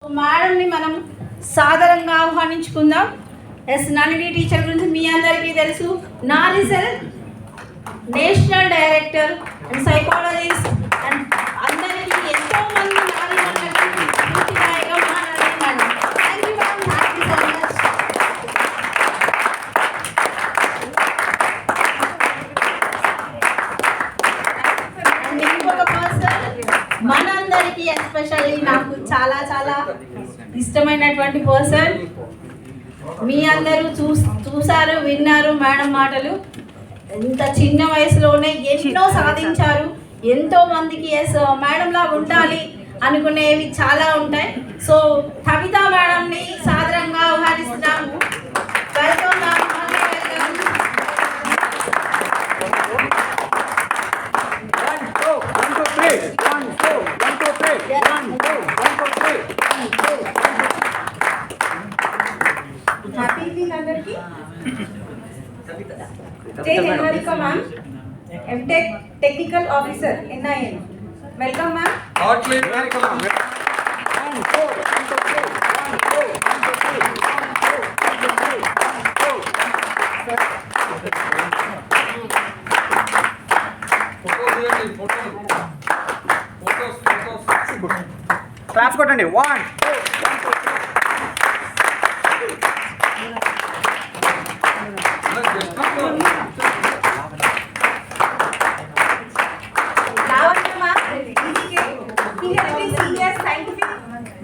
మేడంని మనం సాదరంగా ఆహ్వానించుకుందాం. నళిని టీచర్ గురించి మీ అందరికీ తెలుసు. నారిసెల్ national director and psychologist and అందరికీ ఎంతో మంది మనందరికీ ఎస్పెషల్లీ నాకు చాలా చాలా ఇష్టమైనటువంటి పర్సన్. మీ అందరూ చూసారు, విన్నారు మేడం మాటలు. ఇంత చిన్న వయసులోనే ఎన్నో సాధించారు. ఎంతో మందికి మేడంలా ఉండాలి అనుకునేవి చాలా ఉంటాయి. సో కవిత మేడంని సాదరంగా ఆహ్వానిస్తున్నాము. Welcome ma'am. హ్యాపీ ఈవినింగ్ అందరికి. Niharika ma'am, MTech technical officer NIN. Welcome ma'am. Niharika ma'am. Claps కొట్టండి. 1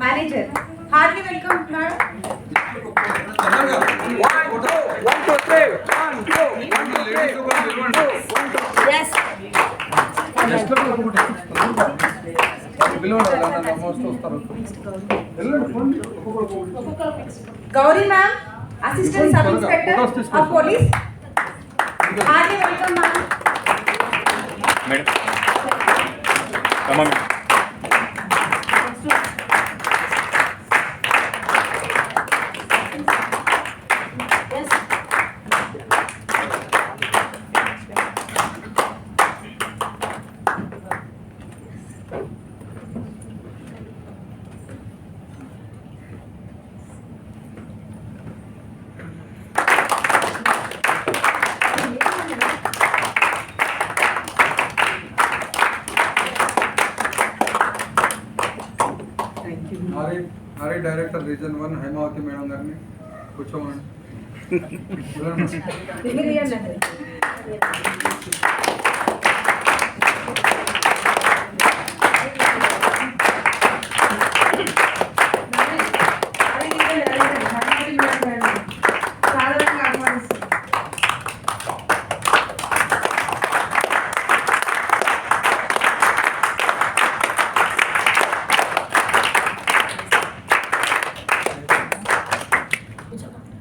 Manager. Heartily welcome, madam. 1 2 3. 1 2 Yes. Gauri ma'am, Assistant Sub Inspector of Police. Heartily welcome, ma'am. Madam. Come on. RI director region 1 Haimavathi madam గారిని కూర్చోమని.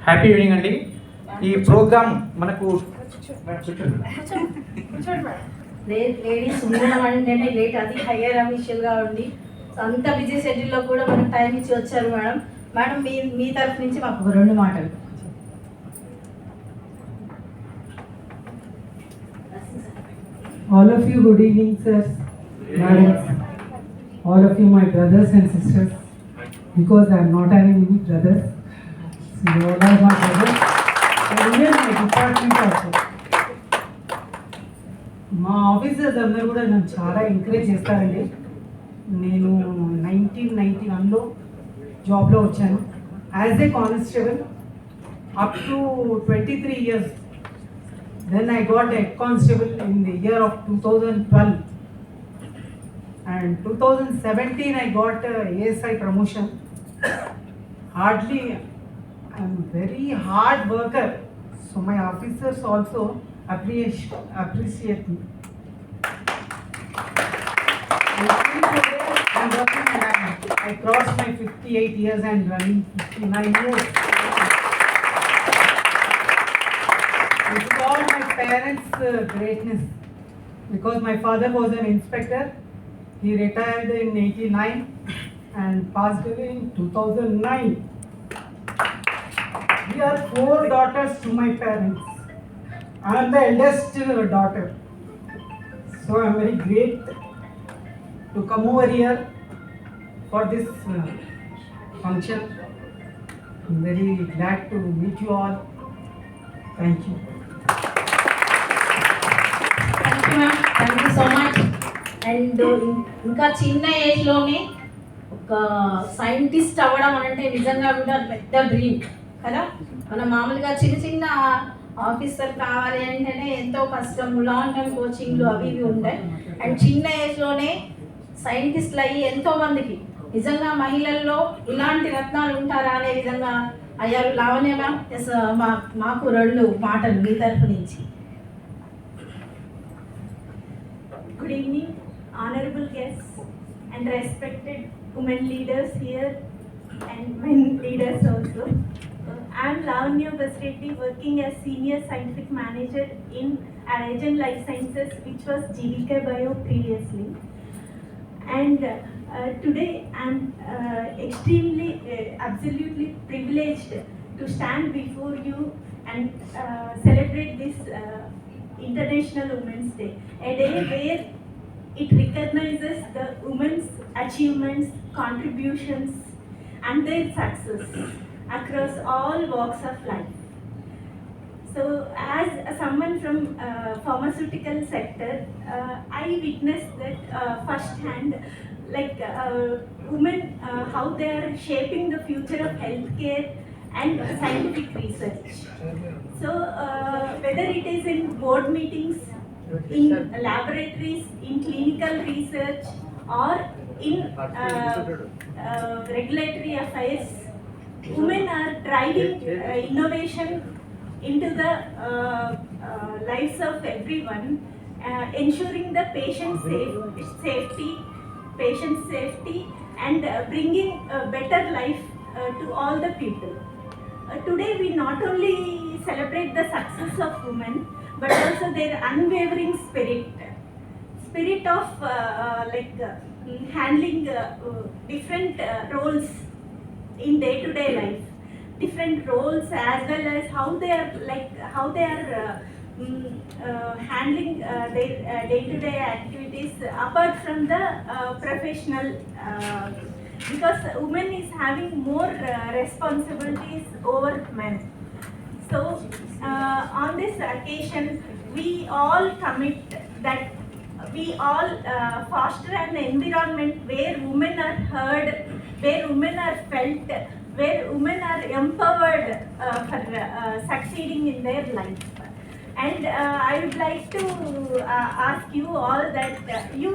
Happy evening అండి. ఈ programme మనకు ladies ఉండడం అంటేనే late, అది higher అఫీషియల్గా ఉండి అంత బిజీ షెడ్యూల్లో కూడా మనకు టైం ఇచ్చి వచ్చారు మేడం. మేడం మీ తరఫు నుంచి మాకు 2 మాటలు. All of you, good evening, sirs, madams. All of you, my brothers and sisters, because I am not having any brothers. So you all are my brothers. And even my department also. మా officers అందరూ కూడా నన్ను చాలా encourage చేస్తారండి. నేను 1991లో జాబ్లో వచ్చాను as a constable up to 23 years. Then I got a constable in the year of 2012, and 2017 I got a ASI promotion. Hardly, I'm very hard worker, so my officers also appreciate me. I'm working and I crossed my 58 years and running 59 years. It is all my parents' greatness, because my father was an inspector. He retired in 89 and passed away in 2009. We are 4 daughters to my parents. I am the eldest daughter. So I am very great to come over here for this function. I'm very glad to meet you all. Thank you. Thank you ma'am, thank you so much. And ఇంకా చిన్న ఏజ్లోనే ఒక scientist అవ్వడం అంటే నిజంగా కూడా పెద్ద dream కదా. మనం మామూలుగా చిన్న చిన్న ఆఫీసర్ కావాలి అంటేనే ఎంతో కష్టం, లాంగ్ టర్మ్ కోచింగ్లు అవి ఇవి ఉంటాయి. అండ్ చిన్న ఏజ్లోనే సైంటిస్టులు అయ్యి ఎంతోమందికి నిజంగా మహిళల్లో ఇలాంటి రత్నాలు ఉంటారా అనే విధంగా అయ్యారు. లావణ్య మ్యామ్, మాకు 2 మాటలు మీ తరఫు నుంచి. Good evening, honorable guests and respected women leaders here and men leaders also. I am Lavanya Basreddy, working as Senior Scientific Manager in Aragen Life Sciences, which was GVK Bio previously. And today I am extremely, absolutely privileged to stand before you and celebrate this International Women's Day, a day where it recognizes the women's achievements, contributions and their success across all walks of life. So as someone from pharmaceutical sector, I witnessed that firsthand, like women, how they are shaping the future of healthcare and scientific research. So whether it is in board meetings, in laboratories, in clinical research, or in regulatory affairs, women are driving innovation into the lives of everyone, ensuring the patient safety and bringing a better life to all the people. Today we not only celebrate the success of women, but also their unwavering spirit of handling different roles in day-to-day life, different roles, as well as how they are handling their day-to-day activities apart from the professional, because women is having more responsibilities over men. So on this occasion, we all commit that we all foster an environment where women are heard, where women are felt, where women are empowered for succeeding in their life. And I would like to ask you all that you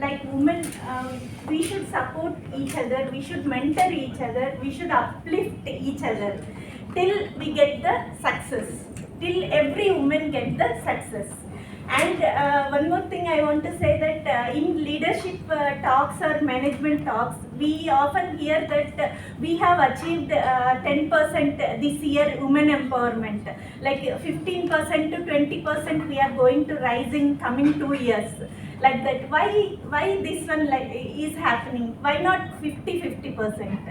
like women, we should support each other, we should mentor each other, we should uplift each other till we get the success, till every woman get the success. And one more thing I want to say that in leadership talks or management talks, we often hear that we have achieved 10% this year women empowerment, like 15% to 20% we are going to rise in coming 2 years. Like that, why this one is happening? Why not 50%?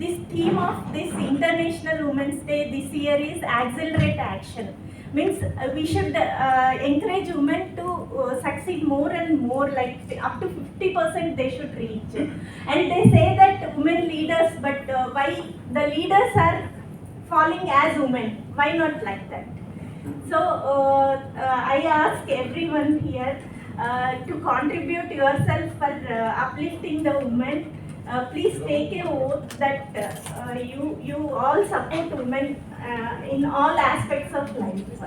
This theme of this International Women's Day this year is accelerate action. Means we should encourage women to succeed more and more, like up to 50% they should reach. And they say that women leaders, but why the leaders are falling as women? Why not like that? So I ask everyone here to contribute yourself for uplifting the women. Please take a oath that you all support women in all aspects of life.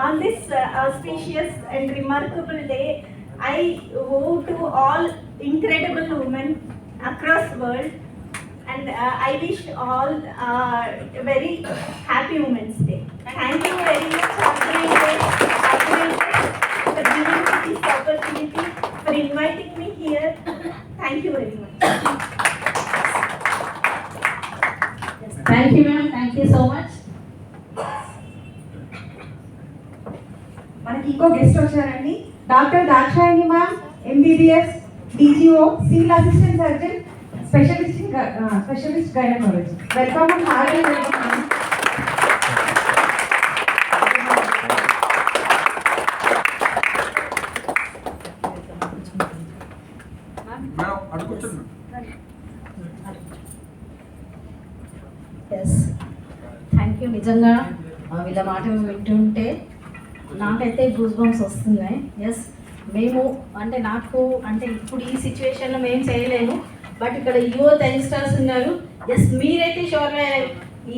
On this auspicious and remarkable day, I vow to all incredible women across world, and I wish all a very happy Women's Day. Thank you very much for giving me this opportunity, for inviting me here. Thank you very much. Thank you ma'am, thank you so much. మనకి ఇంకో guest వచ్చారండి, doctor Dakshayani ma'am, MBBS, DGO, civil assistant surgeon, specialist gynaecology. Welcome and hearty welcome ma'am. Madam అడుగుతున్నాను. Yes, thank you. నిజంగా వీళ్ళ మాటలు వింటుంటే నాకైతే goose bumps వస్తున్నాయి. ఎస్, మేము అంటే నాకు అంటే ఇప్పుడు ఈ సిచ్యువేషన్లో మేము చేయలేము, బట్ ఇక్కడ యూత్ యంగ్స్టర్స్ ఉన్నారు. ఎస్, మీరైతే షూర్గా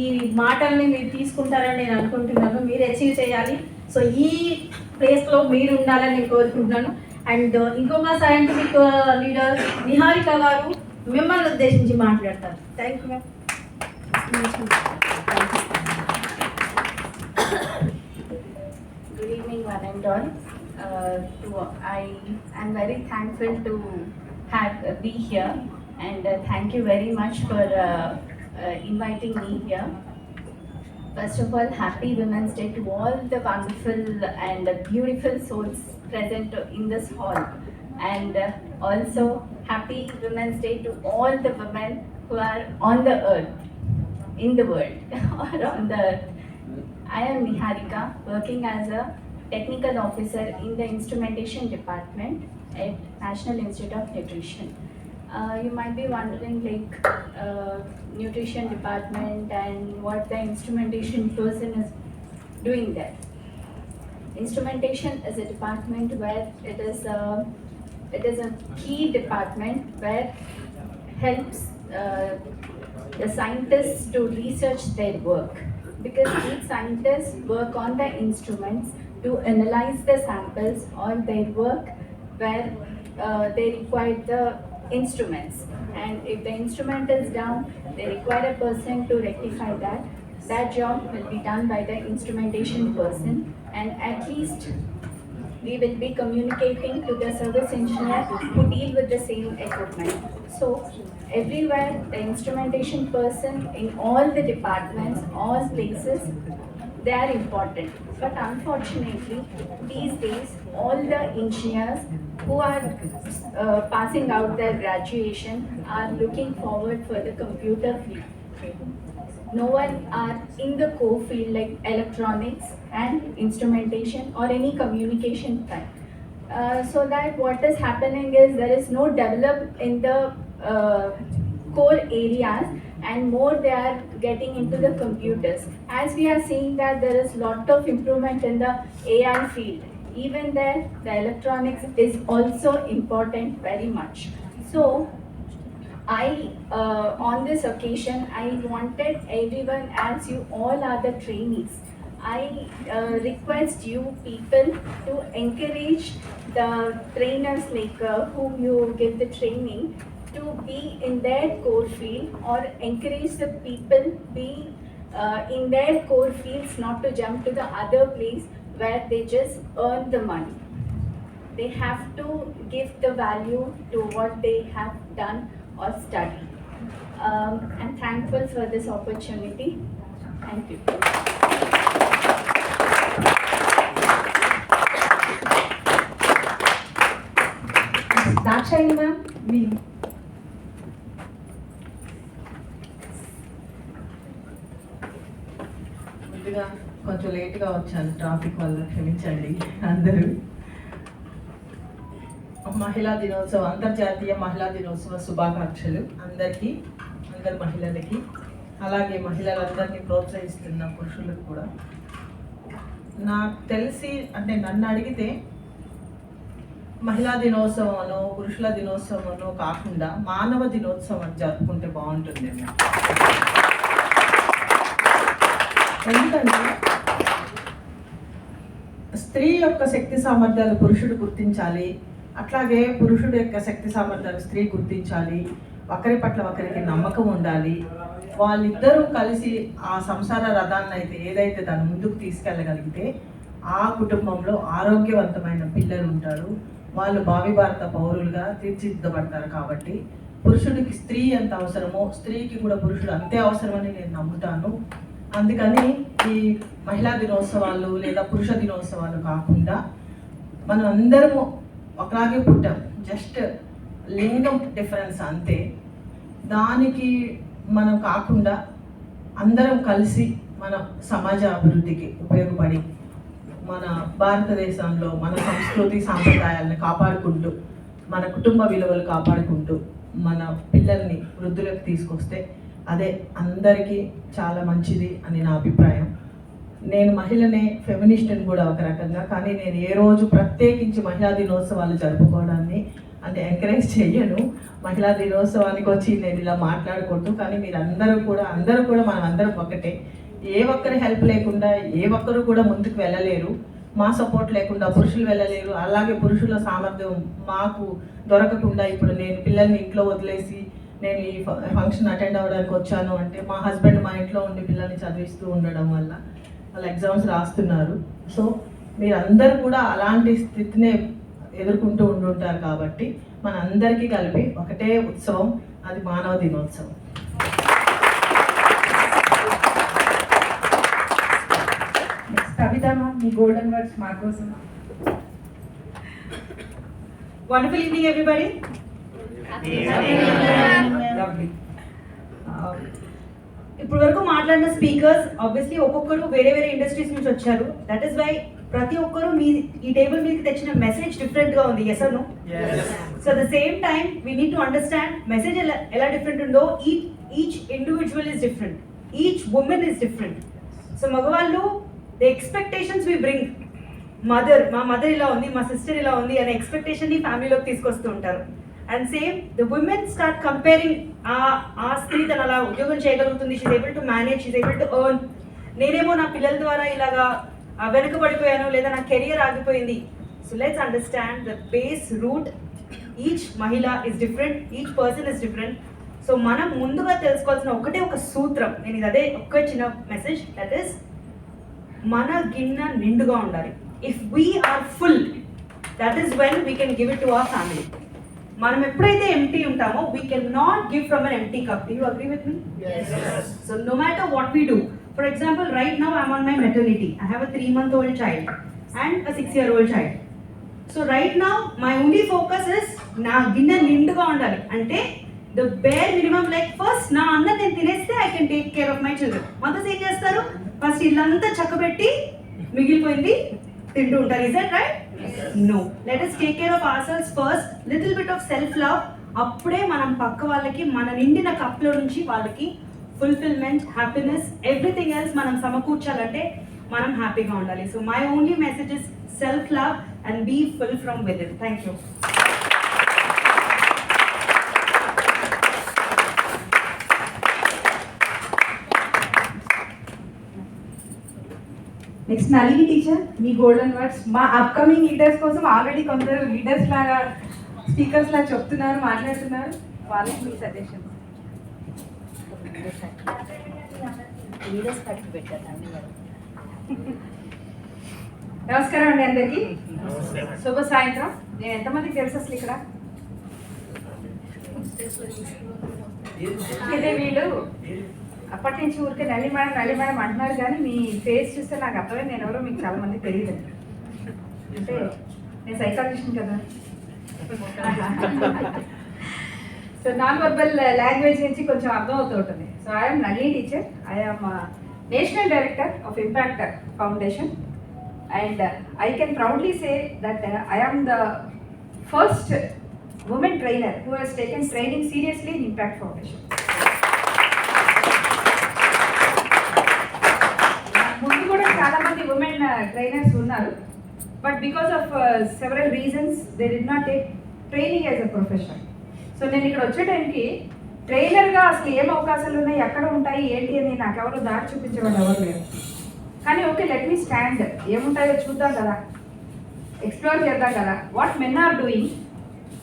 ఈ మాటల్ని మీరు తీసుకుంటారని నేను అనుకుంటున్నాను. మీరు అచీవ్ చేయాలి. సో ఈ ప్లేస్లో మీరు ఉండాలని నేను కోరుకుంటున్నాను. అండ్ ఇంకొక సైంటిఫిక్ లీడర్ నిహారిక గారు మిమ్మల్ని ఉద్దేశించి మాట్లాడతారు. Thank you ma'am. Good evening, one and all. I am very thankful to be here, and thank you very much for inviting me here. First of all, happy Women's Day to all the wonderful and beautiful souls present in this hall, and also happy Women's Day to all the women who are on the earth, in the world, or on the earth. I am Niharika, working as a technical officer in the instrumentation department at National Institute of Nutrition. You might be wondering, like, nutrition department and what the instrumentation person is doing there. Instrumentation is a department where it is a key department where helps the scientists to research their work, because each scientists work on the instruments to analyze the samples or their work where they require the instruments, and if the instrument is down, they require a person to rectify that. That job will be done by the instrumentation person, and at least we will be communicating to the service engineer who deal with the same equipment. So everywhere the instrumentation person in all the departments, all places, they are important. But unfortunately, these days, all the engineers who are passing out their graduation are looking forward for the computer field. No one are in the core field like electronics and instrumentation or any communication type. So that what is happening is there is no develop in the core areas, and more they are getting into the computers. As we are seeing that there is lot of improvement in the AI field, even there the electronics is also important very much. So on this occasion, I wanted everyone, as you all are the trainees, I request you people to encourage the trainers like whom you give the training to be in their core field, or encourage the people be in their core fields, not to jump to the other place where they just earn the money. They have to give the value to what they have done or studied. I'm thankful for this opportunity. Thank you. Dakshayani ma'am, మీ ముందుగా కొంచెం లేట్గా వచ్చాను, traffic వల్ల క్షమించండి అందరూ. మహిళా దినోత్సవం, అంతర్జాతీయ మహిళా దినోత్సవ శుభాకాంక్షలు అందరికీ, అందరి మహిళలకి, అలాగే మహిళలందరినీ ప్రోత్సహిస్తున్న పురుషులకు కూడా. నాకు తెలిసి, అంటే నన్ను అడిగితే మహిళా దినోత్సవం అనో పురుషుల దినోత్సవం అనో కాకుండా మానవ దినోత్సవం జరుపుకుంటే బాగుంటుంది. ఎందుకంటే స్త్రీ యొక్క శక్తి సామర్థ్యాలు పురుషుడు గుర్తించాలి, అట్లాగే పురుషుడు యొక్క శక్తి సామర్థ్యాలు స్త్రీ గుర్తించాలి, ఒకరి పట్ల ఒకరికి నమ్మకం ఉండాలి. వాళ్ళిద్దరూ కలిసి ఆ సంసార రథాన్ని అయితే ఏదైతే దాన్ని ముందుకు తీసుకెళ్ళగలిగితే ఆ కుటుంబంలో ఆరోగ్యవంతమైన పిల్లలు ఉంటారు, వాళ్ళు భావి భారత పౌరులుగా తీర్చిదిద్దబడతారు. కాబట్టి పురుషుడికి స్త్రీ ఎంత అవసరమో స్త్రీకి కూడా పురుషుడు అంతే అవసరమని నేను నమ్ముతాను. అందుకని ఈ మహిళా దినోత్సవాలు లేదా పురుష దినోత్సవాలు కాకుండా మనం అందరము ఒకలాగే పుట్టాం, జస్ట్ లింగం డిఫరెన్స్ అంతే. దానికి మనం కాకుండా అందరం కలిసి మన సమాజ అభివృద్ధికి ఉపయోగపడి మన భారతదేశంలో మన సంస్కృతి సాంప్రదాయాలను కాపాడుకుంటూ, మన కుటుంబ విలువలు కాపాడుకుంటూ మన పిల్లల్ని వృద్ధులకు తీసుకొస్తే అదే అందరికీ చాలా మంచిది అని నా అభిప్రాయం. నేను మహిళనే, ఫెమినిస్ట్ అని కూడా ఒక రకంగా, కానీ నేను ఏ రోజు ప్రత్యేకించి మహిళా దినోత్సవాలు జరుపుకోవడాన్ని అంటే ఎంకరేజ్ చెయ్యను. మహిళా దినోత్సవానికి వచ్చి నేను ఇలా మాట్లాడుకుంటూ, కానీ మీరు అందరూ కూడా మనం అందరం ఒకటే. ఏ ఒక్కరి హెల్ప్ లేకుండా ఏ ఒక్కరు కూడా ముందుకు వెళ్ళలేరు. మా సపోర్ట్ లేకుండా పురుషులు వెళ్ళలేరు. అలాగే పురుషుల సామర్థ్యం మాకు దొరకకుండా ఇప్పుడు నేను పిల్లల్ని ఇంట్లో వదిలేసి నేను ఈ ఫంక్షన్ అటెండ్ అవ్వడానికి వచ్చాను అంటే మా హస్బెండ్ మా ఇంట్లో ఉండి పిల్లల్ని చదివిస్తూ ఉండడం వల్ల వాళ్ళు ఎగ్జామ్స్ రాస్తున్నారు. సో మీరందరూ కూడా అలాంటి స్థితినే ఎదుర్కొంటూ ఉండుంటారు. కాబట్టి మన అందరికీ కలిపి ఒకటే ఉత్సవం, అది మానవ దినోత్సవం. కవిత మీ గోల్డెన్ వర్డ్స్ మా కోసం. Wonderful evening everybody. ఇప్పుడు వరకు మాట్లాడిన స్పీకర్స్ ఆబ్వియస్లీ ఒక్కొక్కరు వేరే వేరే ఇండస్ట్రీస్ నుంచి వచ్చారు. దట్ ఈస్ వై ప్రతి ఒక్కరు మీ ఈ టేబుల్ మీదకి తెచ్చిన మెసేజ్ డిఫరెంట్గా ఉంది. Yes or no? So the same time we need to understand message ఎలా డిఫరెంట్ ఉందో each individual is different, each women is different. So మగవాళ్ళు ద ఎక్స్పెక్టేషన్స్ వి బ్రింగ్, మా మదర్ ఇలా ఉంది, మా సిస్టర్ ఇలా ఉంది అనే ఎక్స్పెక్టేషన్ని ఫ్యామిలీలోకి తీసుకొస్తూ ఉంటారు. And same the women start comparing, ఆ స్త్రీ తను అలా ఉద్యోగం చేయగలుగుతుంది, she's able to manage, she's able to earn, నేనేమో నా పిల్లల ద్వారా ఇలాగా వెనుకబడిపోయాను లేదా నా కెరియర్ ఆగిపోయింది. So let's understand the base root. Each మహిళ is different, each person is different. So మనం ముందుగా తెలుసుకోవాల్సిన ఒక సూత్రం, నేను ఇది అదే ఒక్క చిన్న మెసేజ్, దట్ ఈస్ మన గిన్నె నిండుగా ఉండాలి. If we're full, that is when we can give it to our family. మనం ఎప్పుడైతే ఎంటీ ఉంటామో we can not give from an empty cup. Do you agree with me? So no matter what we do, for example right now I'm on my maternity. I have a 3-month-old child and a 6-year-old child. So right now my only focus is నా గిన్నె నిండుగా ఉండాలి. అంటే the bear minimum, like first నా అన్న నేను తినేస్తే I can take care of my children. Mothers ఏం చేస్తారు? ఫస్ట్ ఇల్లంతా చక్కబెట్టి మిగిలిపోయింది తింటూ ఉంటారు. Is that right? No, let us take care of ourselves first. Little bit of self love. అప్పుడే మనం పక్క వాళ్ళకి మన నిండిన కప్లో నుంచి వాళ్ళకి ఫుల్ఫిల్మెంట్, హ్యాపీనెస్, ఎవ్రీథింగ్ ఎల్స్ మనం సమకూర్చాలంటే మనం హ్యాపీగా ఉండాలి. So my only message is self love and be full from with it. Thank you. Next Nalini teacher, మీ గోల్డెన్ వర్డ్స్. మా అప్కమింగ్ లీడర్స్ కోసం ఆల్రెడీ కొందరు లీడర్స్ లాగా, స్పీకర్స్ లాగా చెప్తున్నారు, మాట్లాడుతున్నారు. వాళ్ళకి మీ సజెషన్. నమస్కారం అండి అందరికీ. శుభ సాయంత్రం. నేను ఎంతమందికి తెలుసు అసలు ఇక్కడ? అయితే వీళ్ళు అప్పటి నుంచి ఊరికే నల్లి మేడం అంటున్నారు, కానీ మీ ఫేస్ చూస్తే నాకు అర్థమైంది నేను ఎవరో మీకు చాలా మంది తెలియదు. అంటే నేను సైకాలజిస్ట్ కదా. సో నాన్ వర్బల్ లాంగ్వేజ్ నుంచి కొంచెం అర్థం అవుతూ ఉంటుంది. So I'm Nalini teacher. I'm national director of impact foundation and I can proudly say that I am the first woman trainer who has taken training seriously in Impact Foundation. ముందు కూడా చాలా మంది women trainers ఉన్నారు, but because of several reasons they did not take training as a profession. So నేను ఇక్కడ వచ్చే టైంకి ట్రైనర్గా అసలు ఏం అవకాశాలు ఉన్నాయి, ఎక్కడ ఉంటాయి, ఏంటి అని నాకు ఎవరు దారి చూపించేవాళ్ళు ఎవరు లేరు. కానీ ఓకే, లెట్ మీ స్టాండ్, ఏముంటాయో చూద్దాం కదా, ఎక్స్ప్లోర్ చేద్దాం కదా. What men are doing,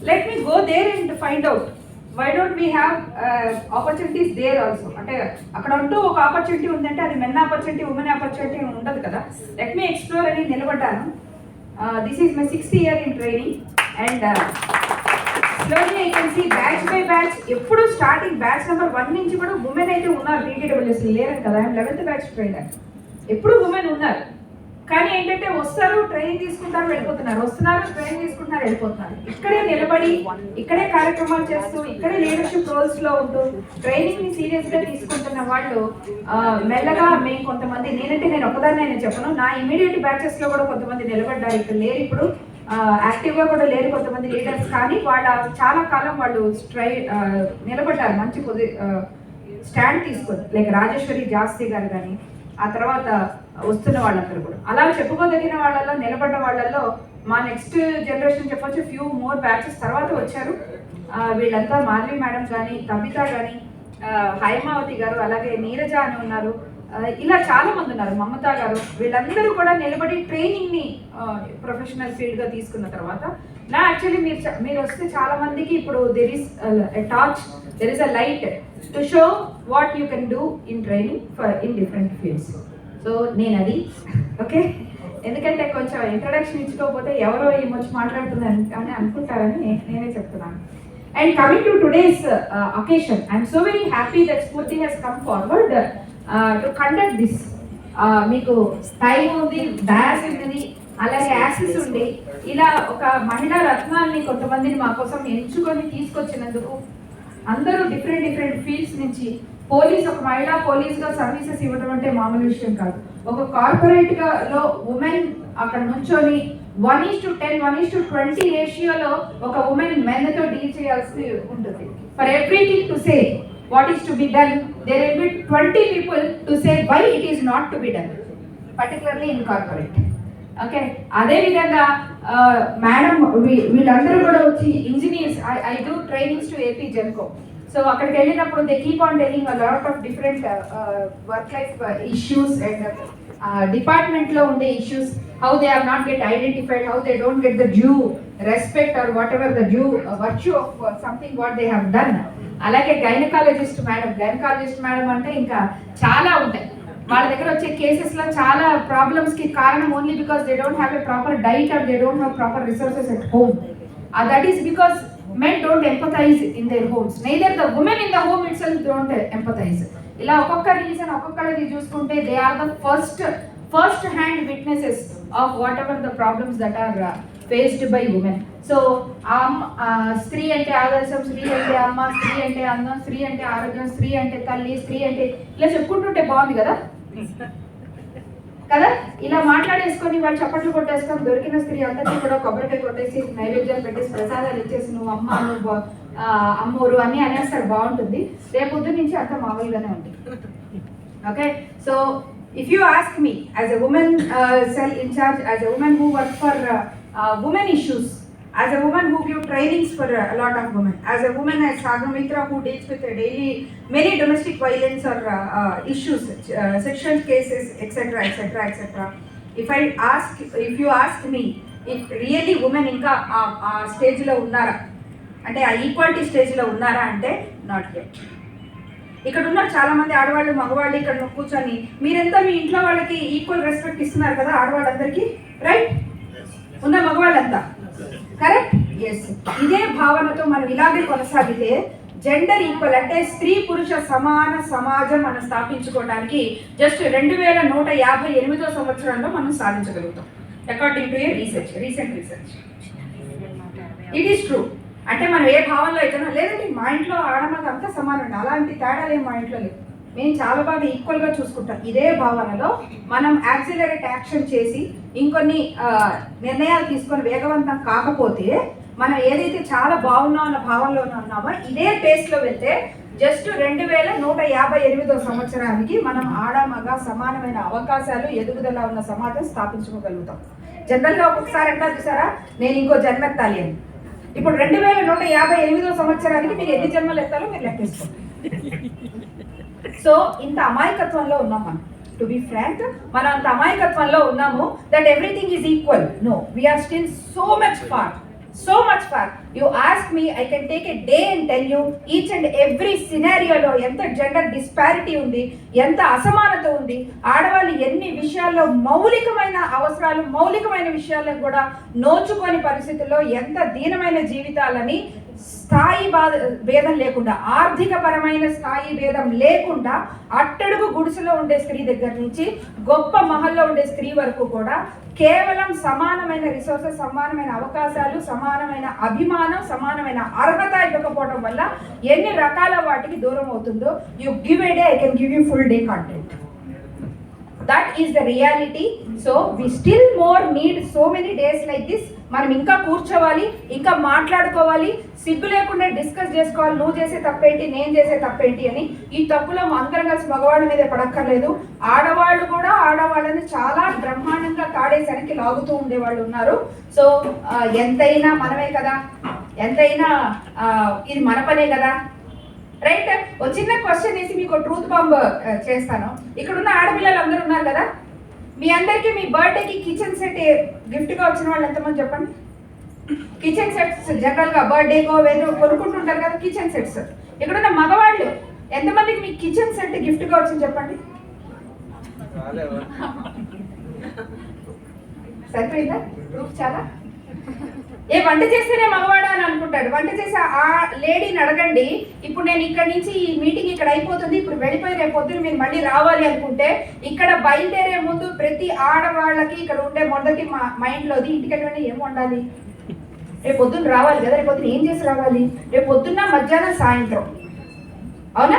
let me go there and find out why don't we have opportunities there also. అంటే అక్కడ అంటూ ఒక ఆపర్చునిటీ ఉందంటే అది మెన్ ఆపర్చునిటీ, ఉమెన్ ఆపర్చునిటీ ఉండదు కదా. లెట్ మీ ఎక్స్ప్లోర్ అని నిలబడ్డాను. This is my 6th year in training and slowly I can see batch by batch. ఎప్పుడు స్టార్టింగ్ బ్యాచ్ నెంబర్ 1 నుంచి కూడా ఉమెన్ అయితే ఉన్నారు. టీటీడబ్ల్యూఎస్ లేరు కదా, ఐఎమ్ 11th batch ట్రైనర్. ఎప్పుడు ఉమెన్ ఉన్నారు, కానీ ఏంటంటే వస్తారు, ట్రైనింగ్ తీసుకుంటారు, వెళ్ళిపోతున్నారు, వస్తున్నారు, ట్రైనింగ్ తీసుకుంటున్నారు, వెళ్ళిపోతున్నారు. ఇక్కడే నిలబడి ఇక్కడే కార్యక్రమాలు చేస్తూ ఇక్కడే లీడర్షిప్ రోల్స్ లో ఉంటూ ట్రైనింగ్ ని సీరియస్ గా తీసుకుంటున్న వాళ్ళు మెల్లగా మేము కొంతమంది, నేను ఒకదాన్ని నేను చెప్పను, నా ఇమీడియట్ బ్యాచెస్ లో కూడా కొంతమంది నిలబడ్డారు. ఇక్కడ లేరు, ఇప్పుడు యాక్టివ్ గా కూడా లేరు కొంతమంది లీడర్స్, కానీ వాళ్ళ చాలా కాలం వాళ్ళు నిలబడ్డారు మంచి స్టాండ్ తీసుకొని లైక్ రాజేశ్వరి జాస్తి గారు కానీ ఆ తర్వాత వస్తున్న వాళ్ళందరూ కూడా అలా చెప్పుకోదగిన వాళ్ళలో నిలబడ్డ వాళ్ళల్లో మా నెక్స్ట్ జనరేషన్ చెప్పొచ్చు ఫ్యూ మోర్ బ్యాచెస్ తర్వాత వచ్చారు. వీళ్ళంతా మాధవి మేడం కానీ, కవిత కానీ, హైమావతి గారు, అలాగే నీరజ అని ఉన్నారు, ఇలా చాలా మంది ఉన్నారు, మమతా గారు. వీళ్ళందరూ కూడా నిలబడి ట్రైనింగ్ని ప్రొఫెషనల్ ఫీల్డ్గా తీసుకున్న తర్వాత నా యాక్చువల్లీ మీరు వస్తే చాలా మందికి ఇప్పుడు there is a torch, there is a light to show what you can do in training for in different fields. So నేను అది ఓకే, ఎందుకంటే కొంచెం ఇంట్రడక్షన్ ఇచ్చుకోకపోతే ఎవరో ఏమొచ్చి మాట్లాడుతున్నారు అని అనుకుంటారని నేనే చెప్తున్నాను. And coming to today's occasion, I am so very happy that Spurti has come forward to conduct this. మీకు టైం ఉంది, డయాస్ ఉంది, అలాగే యాక్సెస్ ఉంది. ఇలా ఒక మహిళా రత్నాల్ని కొంతమందిని మా కోసం ఎంచుకొని తీసుకొచ్చినందుకు అందరూ డిఫరెంట్ ఫీల్డ్స్ నుంచి పోలీస్, ఒక మహిళా పోలీస్గా సర్వీసెస్ ఇవ్వడం అంటే మామూలు విషయం కాదు. ఒక కార్పొరేట్గా లో ఉమెన్ అక్కడ నుంచొని 1:10, 1:20 రేషియోలో ఒక ఉమెన్ మెన్తో డీల్ చేయాల్సి ఉంటుంది. For everything to say what is to be done, there will be 20 people to say why it is not to be done, particularly in corporate. Okay, అదే విధంగా మేడం వీళ్ళందరూ కూడా వచ్చి engineers, I do trainings to AP GENCO. So అక్కడికి వెళ్ళినప్పుడు they keep on telling a lot of different work life issues and డిపార్ట్మెంట్లో ఉండే issues, how they are not get identified, how they don't get the due respect or whatever the due virtue of something what they have done. అలాగే gynaecologist madam అంటే ఇంకా చాలా ఉంటాయి. వాళ్ళ దగ్గర వచ్చే కేసెస్లో చాలా ప్రాబ్లమ్స్కి కారణం only because they don't have a proper diet are they don't have proper resources at home. That is because men don't empathize in their homes, neither the women in the home itself don't empathize. ఇలా ఒక్కొక్క reason ఒక్కొక్కరిది చూసుకుంటే they are the first hand witnesses of whatever the problems that are faced by women. So స్త్రీ అంటే ఆదర్శం, స్త్రీ అంటే అమ్మ, స్త్రీ అంటే అందం, స్త్రీ అంటే ఆరోగ్యం, స్త్రీ అంటే తల్లి, స్త్రీ అంటే ఇలా చెప్పుకుంటుంటే బాగుంది కదా కదా. ఇలా మాట్లాడేసుకొని వాళ్ళు చప్పట్లు కొట్టేసుకొని దొరికిన స్త్రీ అందరికీ కూడా కొబ్బరికాయ కొట్టేసి నైవేద్యాలు పెట్టేసి ప్రసాదాలు ఇచ్చేసి నువ్వు అమ్మ, నువ్వు అమ్మోరు అని అనేస్తారు, బాగుంటుంది. రేపు పొద్దున్న నుంచి అంతా మామూలుగానే ఉంటుంది. Okay, so if you ask me as a woman cell in charge, as a woman who works for women issues, as a woman who give trainings for a lot of women, as a woman as Sagamitra who deals with daily many domestic violence or issues, sexual cases, etc., if you ask me if really women ఇంకా ఆ స్టేజ్లో ఉన్నారా అంటే ఆ equality స్టేజ్లో ఉన్నారా అంటే not yet. ఇక్కడ ఉన్న చాలా మంది ఆడవాళ్ళు మగవాళ్ళు ఇక్కడ కూర్చొని మీరెంత మీ ఇంట్లో వాళ్ళకి ఈక్వల్ రెస్పెక్ట్ ఇస్తున్నారు కదా ఆడవాళ్ళందరికీ, రైట్? ఉన్న మగవాళ్ళంతా కరెక్ట్? ఎస్. ఇదే భావనతో మనం ఇలాగే కొనసాగితే జెండర్ ఈక్వల్ అంటే స్త్రీ పురుష సమాన సమాజం మనం స్థాపించుకోవడానికి జస్ట్ 2158వ సంవత్సరంలో మనం సాధించగలుగుతాం according to a recent research. It is true. అంటే మనం ఏ భావనలో అయితే లేదంటే మా ఇంట్లో ఆడమగ అంతా సమానం, అలాంటి తేడాలు ఏం మా ఇంట్లో లేదు, మేము చాలా బాగా ఈక్వల్గా చూసుకుంటాం. ఇదే భావనలో మనం యాక్సిలరేట్ యాక్షన్ చేసి ఇంకొన్ని నిర్ణయాలు తీసుకొని వేగవంతం కాకపోతే మనం ఏదైతే చాలా బాగున్నాం అన్న భావనలోనే ఉన్నామో ఇదే పేస్లో వెళ్తే జస్ట్ 2158వ సంవత్సరానికి మనం ఆడ మగ సమానమైన అవకాశాలు ఎదుగుదల ఉన్న సమాజం స్థాపించుకోగలుగుతాం. జనరల్గా ఒక్కొక్కసారి అంటారు చూసారా, నేను ఇంకో జన్మెత్తాలి అని. ఇప్పుడు 2158వ సంవత్సరానికి మీరు ఎన్ని జన్మలు ఎత్తాలో మీరు లెక్కేసుకోండి. సో ఇంత అమాయకత్వంలో ఉన్నాం మనం. టు బి ఫ్రాంక్, మనం అంత అమాయకత్వంలో ఉన్నాము that everything is equal. No, we're still so much far. You ask me, I can take a day and tell you each and every scenario లో ఎంత జెండర్ డిస్పారిటీ ఉంది, ఎంత అసమానత ఉంది, ఆడవాళ్ళు ఎన్ని విషయాల్లో మౌలికమైన అవసరాలు మౌలికమైన విషయాలకు కూడా నోచుకోని పరిస్థితుల్లో ఎంత దీనమైన జీవితాలని స్థాయి భేదం లేకుండా, ఆర్థిక పరమైన స్థాయి భేదం లేకుండా అట్టడుగు గుడిసెలో ఉండే స్త్రీ దగ్గర నుంచి గొప్ప మహల్లో ఉండే స్త్రీ వరకు కూడా కేవలం సమానమైన రిసోర్సెస్, సమానమైన అవకాశాలు, సమానమైన అభిమానం, సమానమైన అర్హత ఇవ్వకపోవడం వల్ల ఎన్ని రకాల వాటికి దూరం అవుతుందో. You give a day, I can give you full day content. That is the reality. So we still more need so many days like this. మనం ఇంకా కూర్చోవాలి, ఇంకా మాట్లాడుకోవాలి, సిగ్గు లేకుండా డిస్కస్ చేసుకోవాలి. నువ్వు చేసే తప్పేంటి, నేను చేసే తప్పేంటి అని. ఈ తప్పులో అందరం కలిసి మగవాళ్ళ మీద పడక్కర్లేదు. ఆడవాళ్ళు కూడా ఆడవాళ్ళని చాలా బ్రహ్మాండంగా తాడేసరికి లాగుతూ ఉండేవాళ్ళు ఉన్నారు. సో ఎంతైనా మనమే కదా, ఎంతైనా ఇది మన పనే కదా, రైట్. ఒక చిన్న క్వశ్చన్ వేసి మీకు ట్రూత్ బాంబ్ చేస్తాను. ఇక్కడ ఉన్న ఆడపిల్లలు అందరూ ఉన్నారు కదా, మీ అందరికీ మీ బర్త్డేకి కిచెన్ సెట్ గిఫ్ట్గా వచ్చిన వాళ్ళు ఎంతమంది చెప్పండి. కిచెన్ సెట్స్ జనరల్గా బర్త్డేకో వేరే కొనుక్కుంటుంటారు కదా కిచెన్ సెట్స్. ఇక్కడ ఉన్న మగవాళ్ళు ఎంతమందికి మీ కిచెన్ సెట్ గిఫ్ట్గా వచ్చింది చెప్పండి. సరిపోయిందా ప్రూఫ్? చాలా. ఏ వంట చేస్తేనే మగవాడా అని అనుకుంటాడు. వంట చేసే ఆ లేడీని అడగండి, ఇప్పుడు నేను ఇక్కడ నుంచి ఈ మీటింగ్ ఇక్కడ అయిపోతుంది, ఇప్పుడు వెళ్ళిపోయి రేపు పొద్దున మీరు మళ్ళీ రావాలి అనుకుంటే ఇక్కడ బయలుదేరే ముందు ప్రతి ఆడవాళ్ళకి ఇక్కడ ఉండే మొదటి మైండ్లోది ఇంటికెళ్ళి ఏం వండాలి, రేపు పొద్దున్న రావాలి కదా, రేపు పొద్దున ఏం చేసి రావాలి, రేపు పొద్దున్న మధ్యాహ్నం సాయంత్రం. అవునా?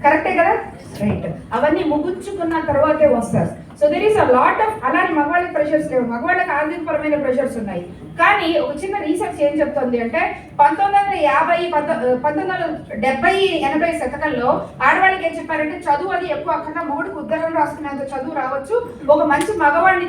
కరెక్టే కదా? రైట్. అవన్నీ ముగించుకున్న తర్వాతే వస్తారు. So there is a lot of, అలాంటి మగవాళ్ళకి ప్రెషర్స్ లేవు, మగవాళ్ళకి ఆర్థికపరమైన ప్రెషర్స్ ఉన్నాయి. కానీ ఒక చిన్న రీసెర్చ్ ఏం చెప్తుంది అంటే 1970-80 శతకంలో ఆడవాళ్ళకి ఏం చెప్పారంటే చదువు అది ఎక్కువ అక్కడ మొగుడికి ఉత్తరం రాసుకునేంత చదువు రావచ్చు, ఒక మంచి మగవాడిని